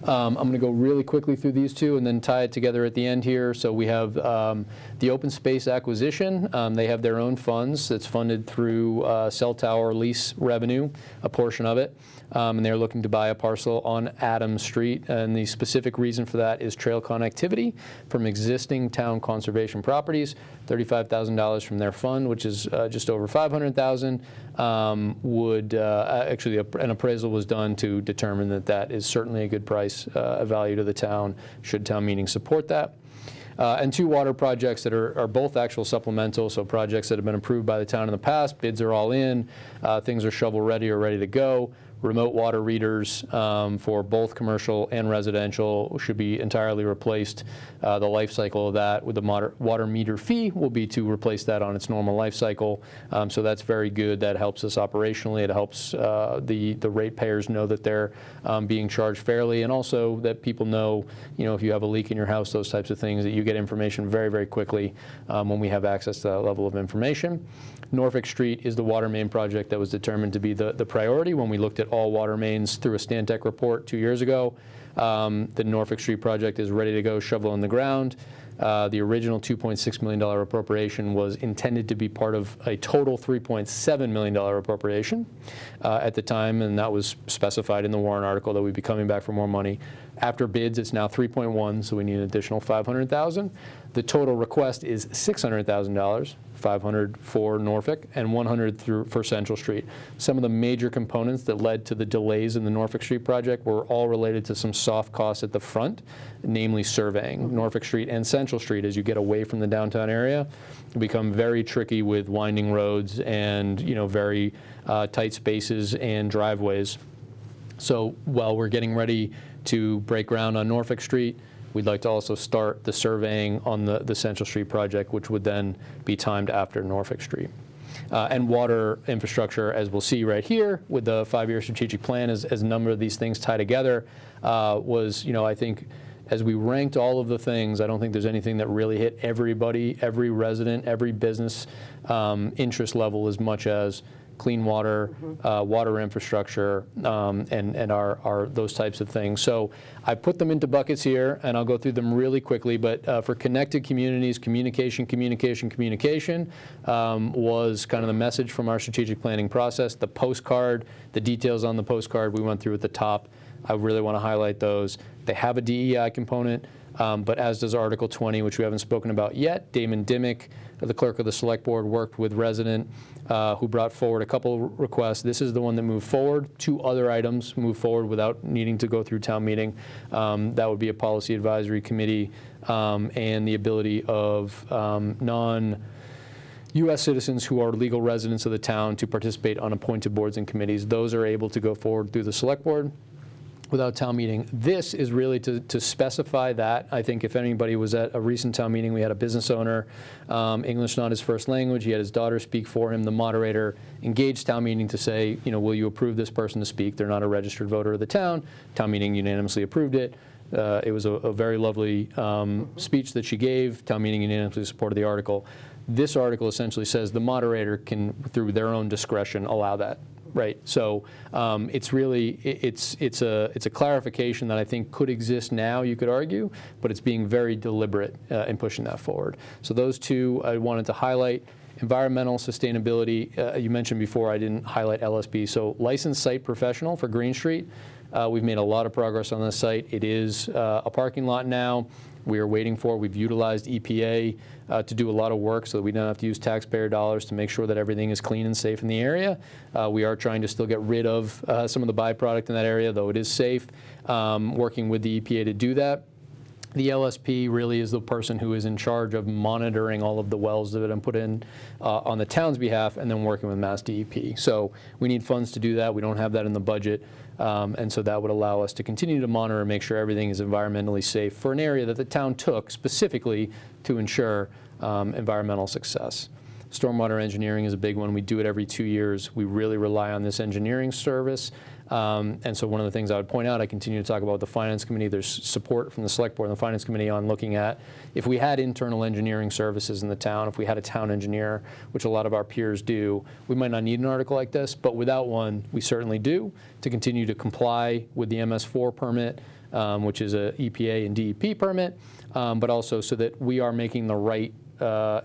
I'm going to go really quickly through these two and then tie it together at the end here. So we have the open space acquisition. They have their own funds that's funded through cell tower lease revenue, a portion of it. And they're looking to buy a parcel on Adams Street. And the specific reason for that is trail connectivity from existing town conservation properties. $35,000 from their fund, which is just over $500,000. Actually, an appraisal was done to determine that that is certainly a good price, a value to the town, should town meeting support that. And two water projects that are both actual supplemental, so projects that have been approved by the town in the past. Bids are all in, things are shovel ready or ready to go. Remote water readers for both commercial and residential should be entirely replaced. The life cycle of that with the water meter fee will be to replace that on its normal life cycle. So that's very good. That helps us operationally. It helps the ratepayers know that they're being charged fairly, and also that people know, if you have a leak in your house, those types of things, that you get information very, very quickly when we have access to that level of information. Norfolk Street is the water main project that was determined to be the priority when we looked at all water mains through a Stantec report 2 years ago. The Norfolk Street project is ready to go, shovel in the ground. The original $2.6 million appropriation was intended to be part of a total $3.7 million appropriation at the time, and that was specified in the warrant article that we'd be coming back for more money. After bids, it's now 3.1, so we need an additional $500,000. The total request is $600,000, 500 for Norfolk and 100 for Central Street. Some of the major components that led to the delays in the Norfolk Street project were all related to some soft costs at the front, namely surveying. Norfolk Street and Central Street, as you get away from the downtown area, become very tricky with winding roads and very tight spaces and driveways. So while we're getting ready to break ground on Norfolk Street, we'd like to also start the surveying on the Central Street project, which would then be timed after Norfolk Street. And water infrastructure, as we'll see right here with the 5-year strategic plan, as a number of these things tie together, was, I think, as we ranked all of the things, I don't think there's anything that really hit everybody, every resident, every business interest level as much as clean water, water infrastructure, and our those types of things. So I put them into buckets here, and I'll go through them really quickly. But for connected communities, communication was kind of the message from our strategic planning process. The postcard, the details on the postcard we went through at the top, I really want to highlight those. They have a DEI component, but as does Article 20, which we haven't spoken about yet. Damon Dimmick, the clerk of the select board, worked with resident who brought forward a couple requests. This is the one that moved forward. 2 other items moved forward without needing to go through town meeting. That would be a policy advisory committee and the ability of U.S. citizens who are legal residents of the town to participate on appointed boards and committees. Those are able to go forward through the select board without town meeting. This is really to specify that. I think if anybody was at a recent town meeting, we had a business owner, English not his first language, he had his daughter speak for him. The moderator engaged town meeting to say, will you approve this person to speak? They're not a registered voter of the town. Town meeting unanimously approved it. It was a very lovely speech that she gave. Town meeting unanimously supported the article. This article essentially says the moderator can, through their own discretion, allow that. Right. So it's really it's a clarification that I think could exist now, you could argue, but it's being very deliberate in pushing that forward. So those 2 I wanted to highlight. Environmental sustainability. You mentioned before I didn't highlight LSP. So licensed site professional for Green Street. We've made a lot of progress on this site. It is a parking lot now. We are waiting for, we've utilized EPA to do a lot of work so that we don't have to use taxpayer dollars to make sure that everything is clean and safe in the area. We are trying to still get rid of some of the byproduct in that area, though it is safe, working with the EPA to do that. The LSP really is the person who is in charge of monitoring all of the wells that have been put in on the town's behalf and then working with Mass DEP. So we need funds to do that. We don't have that in the budget. And so that would allow us to continue to monitor and make sure everything is environmentally safe for an area that the town took specifically to ensure environmental success. Stormwater engineering is a big one. We do it every 2 years. We really rely on this engineering service. And so one of the things I would point out, I continue to talk about the Finance Committee. There's support from the Select Board and the Finance Committee on looking at if we had internal engineering services in the town, if we had a town engineer, which a lot of our peers do, we might not need an article like this, but without one, we certainly do, to continue to comply with the MS4 permit, which is a EPA and DEP permit, but also so that we are making the right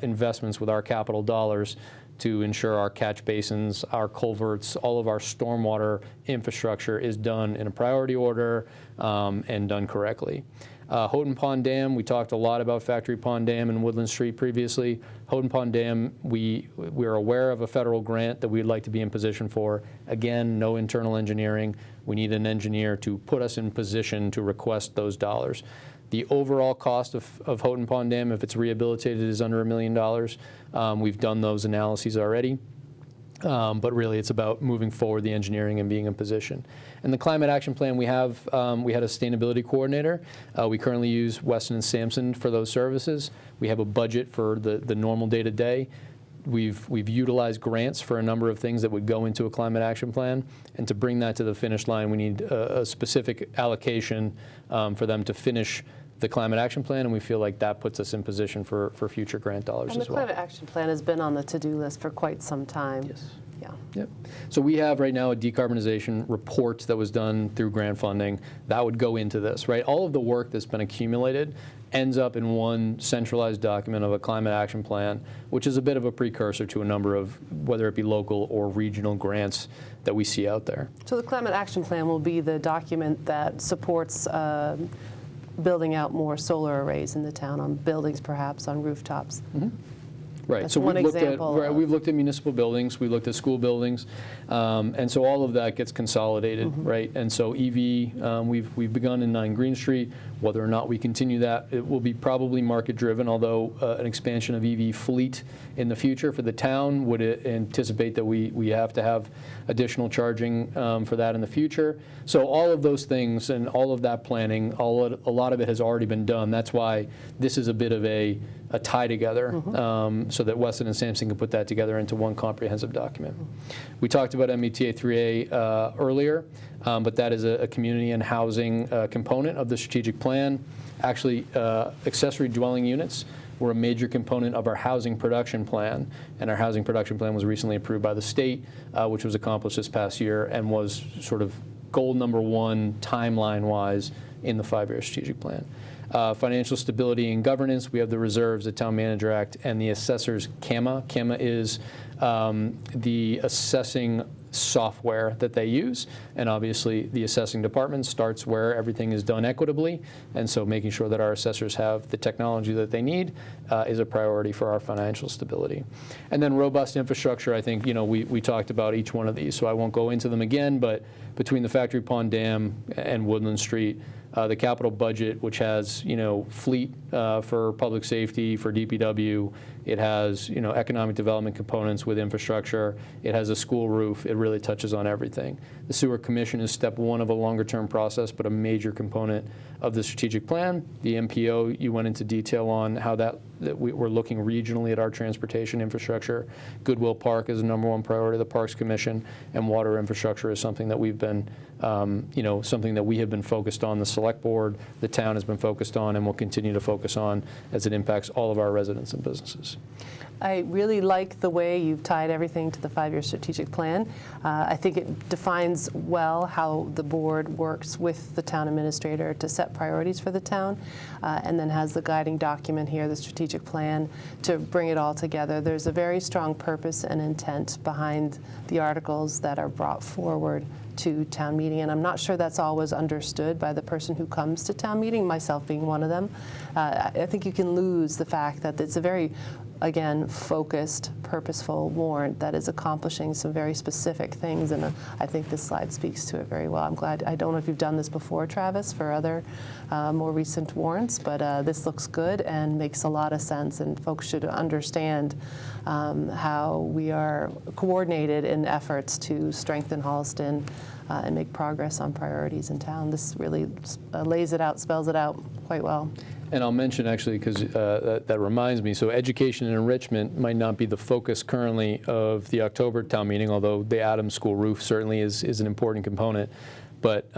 investments with our capital dollars to ensure our catch basins, our culverts, all of our stormwater infrastructure is done in a priority order and done correctly. Houghton Pond Dam, we talked a lot about Factory Pond Dam and Woodland Street previously. Houghton Pond Dam, we're aware of a federal grant that we'd like to be in position for. Again, no internal engineering. We need an engineer to put us in position to request those dollars. The overall cost of Houghton Pond Dam, if it's rehabilitated, is under $1 million. We've done those analyses already. But really it's about moving forward the engineering and being in position. And the climate action plan, we had a sustainability coordinator. We currently use Weston and Sampson for those services. We have a budget for the normal day-to-day. We've utilized grants for a number of things that would go into a climate action plan. And to bring that to the finish line, we need a specific allocation for them to finish the climate action plan, and we feel like that puts us in position for future grant dollars as well. And the climate action plan has been on the to-do list for quite some time. Yes. Yeah. Yep. So we have right now a decarbonization report that was done through grant funding that would go into this, right? All of the work that's been accumulated ends up in one centralized document of a climate action plan, which is a bit of a precursor to a number of, whether it be local or regional grants that we see out there. So the climate action plan will be the document that supports building out more solar arrays in the town, on buildings perhaps, on rooftops. Mm-hmm. Right. That's so one example. We've looked at municipal buildings, we looked at school buildings, and so all of that gets consolidated, right? And so EV, we've begun in 9 Green Street. Whether or not we continue that, it will be probably market driven, although an expansion of EV fleet in the future for the town would anticipate that we have to have additional charging for that in the future. So all of those things and all of that planning, a lot of it has already been done. That's why this is a bit of a tie together, so that Weston and Sampson can put that together into one comprehensive document. We talked about META 3A earlier, but that is a community and housing component of the strategic plan. Actually, accessory dwelling units were a major component of our housing production plan, and our housing production plan was recently approved by the state, which was accomplished this past year and was sort of goal number 1 timeline-wise in the 5-year strategic plan. Financial stability and governance, we have the reserves, the Town Manager Act, and the assessor's CAMA. CAMA is the assessing software that they use, and obviously the assessing department starts where everything is done equitably, and so making sure that our assessors have the technology that they need is a priority for our financial stability. And then robust infrastructure, I think, we talked about each one of these, so I won't go into them again, but between the Factory Pond Dam and Woodland Street, the capital budget, which has, fleet for public safety, for DPW, it has, economic development components with infrastructure, it has a school roof, it really touches on everything. The Sewer Commission is step 1 of a longer-term process, but a major component of the strategic plan. The MPO, you went into detail on how that we're looking regionally at our transportation infrastructure. Goodwill Park is the #1 priority of the Parks Commission, and water infrastructure is something that we've been, something that we have been focused on. The Select Board, the town has been focused on, and will continue to focus on as it impacts all of our residents and businesses. I really like the way you've tied everything to the 5-year strategic plan. I think it defines well how the board works with the town administrator to set priorities for the town, and then has the guiding document here, the strategic plan, to bring it all together. There's a very strong purpose and intent behind the articles that are brought forward to town meeting, and I'm not sure that's always understood by the person who comes to town meeting, myself being one of them. I think you can lose the fact that it's a very, again, focused, purposeful warrant that is accomplishing some very specific things, and I think this slide speaks to it very well. I'm glad. I don't know if you've done this before, Travis, for other more recent warrants, but this looks good and makes a lot of sense, and folks should understand how we are coordinated in efforts to strengthen Holliston and make progress on priorities in town. This really lays it out, spells it out quite well. And I'll mention, actually, because that reminds me, so education and enrichment might not be the focus currently of the October town meeting, although the Adams School roof certainly is an important component. But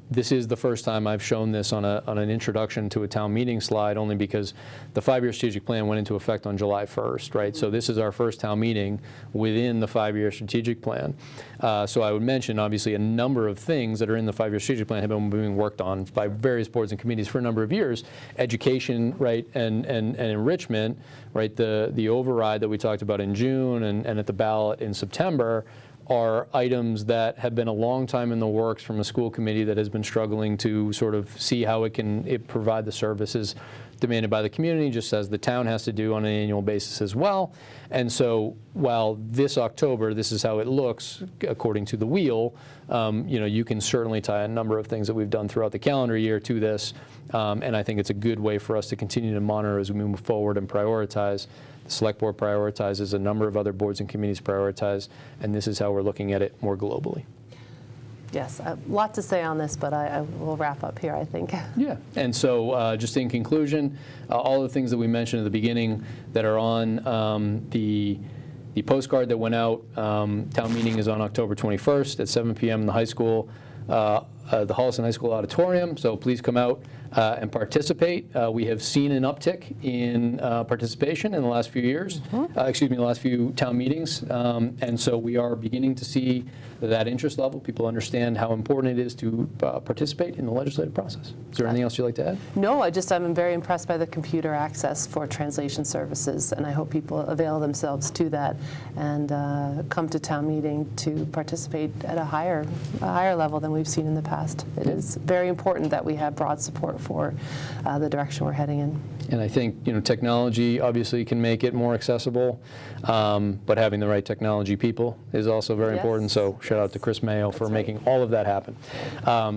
this is the first time I've shown this on an introduction to a town meeting slide, only because the 5-year strategic plan went into effect on July 1st, right? So this is our first town meeting within the 5-year strategic plan. So I would mention, obviously, a number of things that are in the 5-year strategic plan have been being worked on by various boards and committees for a number of years. Education, right, and enrichment, right, the override that we talked about in June and at the ballot in September, are items that have been a long time in the works from a school committee that has been struggling to sort of see how it can provide the services demanded by the community, just as the town has to do on an annual basis as well. And so while this October, this is how it looks according to the wheel, you can certainly tie a number of things that we've done throughout the calendar year to this, and I think it's a good way for us to continue to monitor as we move forward and prioritize. The Select Board prioritizes, a number of other boards and committees prioritize, and this is how we're looking at it more globally. Yes, a lot to say on this, but I will wrap up here, I think. Yeah, and so just in conclusion, all the things that we mentioned at the beginning that are on the postcard that went out, town meeting is on October 21st at 7 p.m. in the high school. the Holliston High School Auditorium, so please come out and participate. We have seen an uptick in participation in the last few years, the last few town meetings, and so we are beginning to see that interest level. People understand how important it is to participate in the legislative process. Is there anything else you'd like to add? No, I'm very impressed by the computer access for translation services, and I hope people avail themselves to that and come to town meeting to participate at a higher level than we've seen in the past. It is very important that we have broad support for the direction we're heading in. And I think, technology obviously can make it more accessible, but having the right technology people is also very important. So shout out to Chris Mayo for making all of that happen.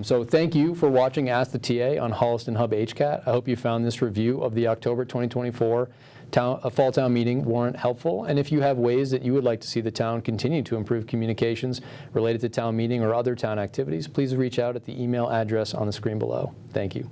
So thank you for watching Ask the TA on Holliston Hub HCAT. I hope you found this review of the October 2024 Fall Town Meeting warrant helpful. And if you have ways that you would like to see the town continue to improve communications related to town meeting or other town activities, please reach out at the email address on the screen below. Thank you.